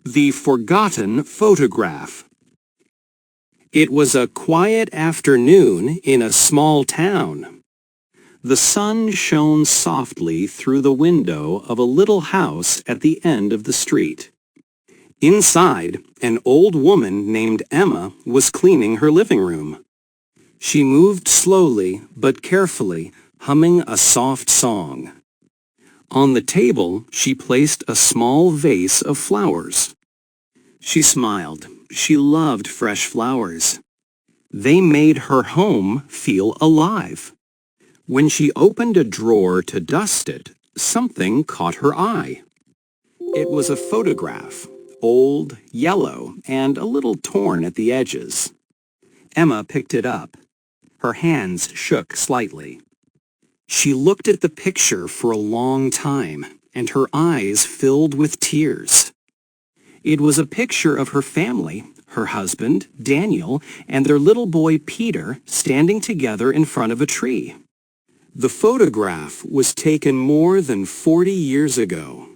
The Forgotten Photograph. It was a quiet afternoon in a small town. The sun shone softly through the window of a little house at the end of the street. Inside, an old woman named Emma was cleaning her living room. She moved slowly but carefully, humming a soft song. On the table, she placed a small vase of flowers. She smiled. She loved fresh flowers. They made her home feel alive. When she opened a drawer to dust it, something caught her eye. It was a photograph, old, yellow, and a little torn at the edges. Emma picked it up. Her hands shook slightly. She looked at the picture for a long time, and her eyes filled with tears. It was a picture of her family, her husband, Daniel, and their little boy Peter standing together in front of a tree. The photograph was taken more than 40 years ago.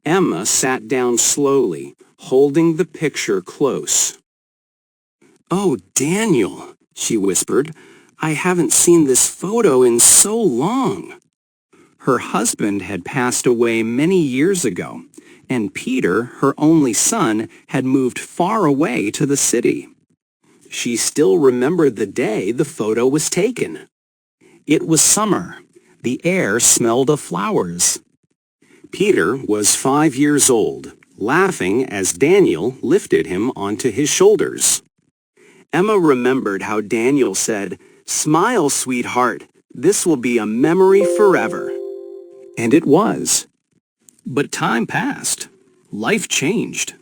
Emma sat down slowly, holding the picture close. "Oh, Daniel," she whispered, "I haven't seen this photo in so long." Her husband had passed away many years ago, and Peter, her only son, had moved far away to the city. She still remembered the day the photo was taken. It was summer. The air smelled of flowers. Peter was 5 years old, laughing as Daniel lifted him onto his shoulders. Emma remembered how Daniel said, "Smile, sweetheart. This will be a memory forever." And it was. But time passed. Life changed.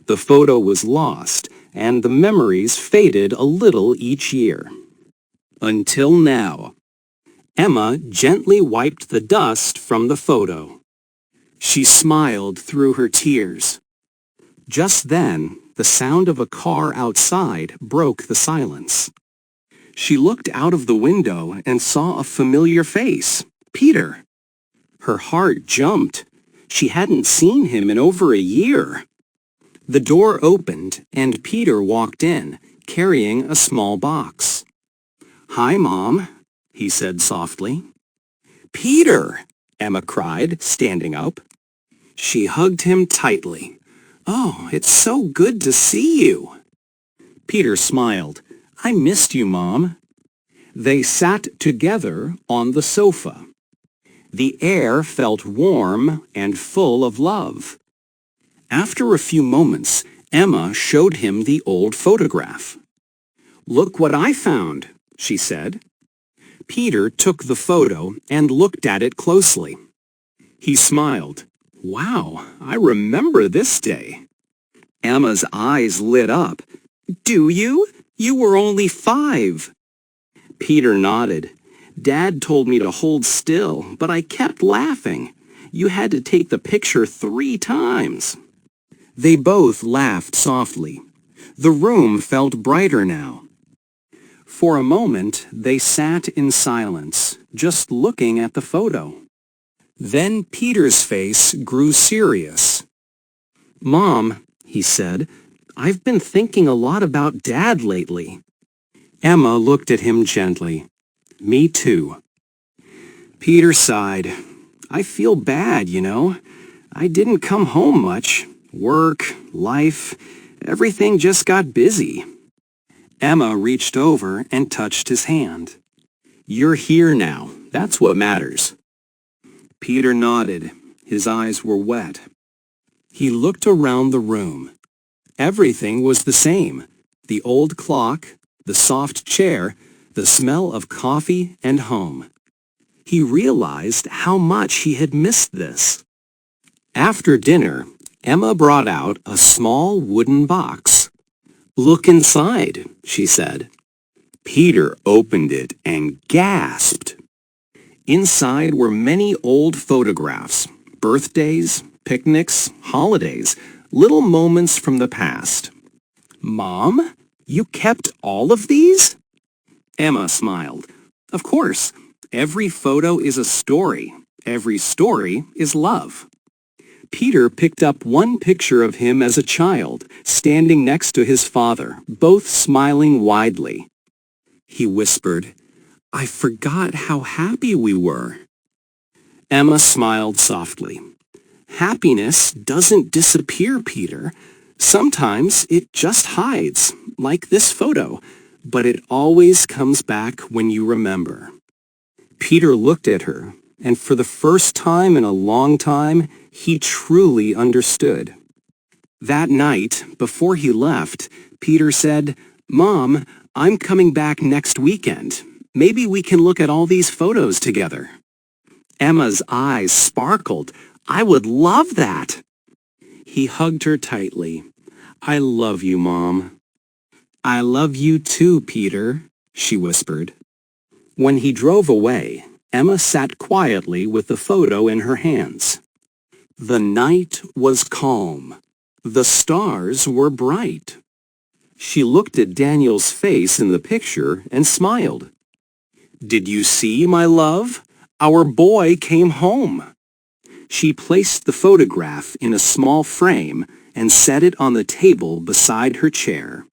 The photo was lost, and the memories faded a little each year. Until now. Emma gently wiped the dust from the photo. She smiled through her tears. Just then, the sound of a car outside broke the silence. She looked out of the window and saw a familiar face, Peter. Her heart jumped. She hadn't seen him in over a year. The door opened and Peter walked in, carrying a small box. "Hi, Mom," he said softly. "Peter!" Emma cried, standing up. She hugged him tightly. "Oh, it's so good to see you." Peter smiled. "I missed you, Mom." They sat together on the sofa. The air felt warm and full of love. After a few moments, Emma showed him the old photograph. "Look what I found," she said. Peter took the photo and looked at it closely. He smiled. "Wow, I remember this day." Emma's eyes lit up. "Do you? You were only 5. Peter nodded. "Dad told me to hold still, but I kept laughing. You had to take the picture 3 times. They both laughed softly. The room felt brighter now. For a moment, they sat in silence, just looking at the photo. Then Peter's face grew serious. "Mom," he said, "I've been thinking a lot about Dad lately." Emma looked at him gently. "Me too." Peter sighed. "I feel bad, you know. I didn't come home much. Work, life, everything just got busy." Emma reached over and touched his hand. "You're here now. That's what matters." Peter nodded. His eyes were wet. He looked around the room. Everything was the same. The old clock, the soft chair, the smell of coffee and home. He realized how much he had missed this. After dinner, Emma brought out a small wooden box. "Look inside," she said. Peter opened it and gasped. Inside were many old photographs, birthdays, picnics, holidays, little moments from the past. "Mom, you kept all of these?" Emma smiled. "Of course. Every photo is a story. Every story is love." Peter picked up one picture of him as a child, standing next to his father, both smiling widely. He whispered, "I forgot how happy we were." Emma smiled softly. "Happiness doesn't disappear, Peter. Sometimes it just hides, like this photo, but it always comes back when you remember." Peter looked at her, and for the first time in a long time, he truly understood. That night, before he left, Peter said, "Mom, I'm coming back next weekend. Maybe we can look at all these photos together." Emma's eyes sparkled. "I would love that." He hugged her tightly. "I love you, Mom." "I love you too, Peter," she whispered. When he drove away, Emma sat quietly with the photo in her hands. The night was calm. The stars were bright. She looked at Daniel's face in the picture and smiled. "Did you see, my love? Our boy came home." She placed the photograph in a small frame and set it on the table beside her chair.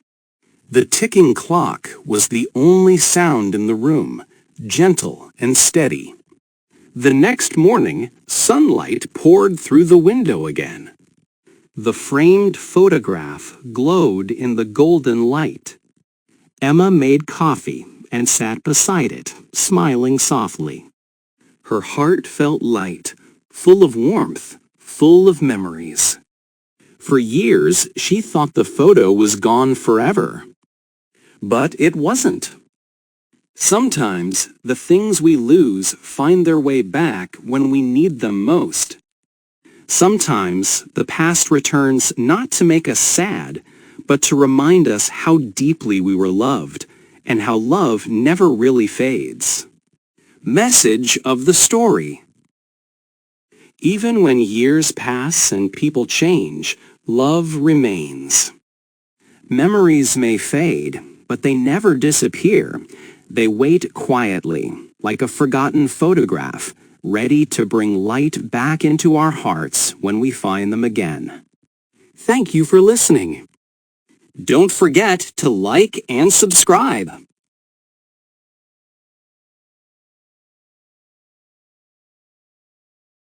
The ticking clock was the only sound in the room, gentle and steady. The next morning, sunlight poured through the window again. The framed photograph glowed in the golden light. Emma made coffee and sat beside it, smiling softly. Her heart felt light, full of warmth, full of memories. For years, she thought the photo was gone forever. But it wasn't. Sometimes the things we lose find their way back when we need them most. Sometimes the past returns not to make us sad, but to remind us how deeply we were loved and how love never really fades. Message of the story. Even when years pass and people change, love remains. Memories may fade, but they never disappear. They wait quietly, like a forgotten photograph, ready to bring light back into our hearts when we find them again. Thank you for listening. Don't forget to like and subscribe.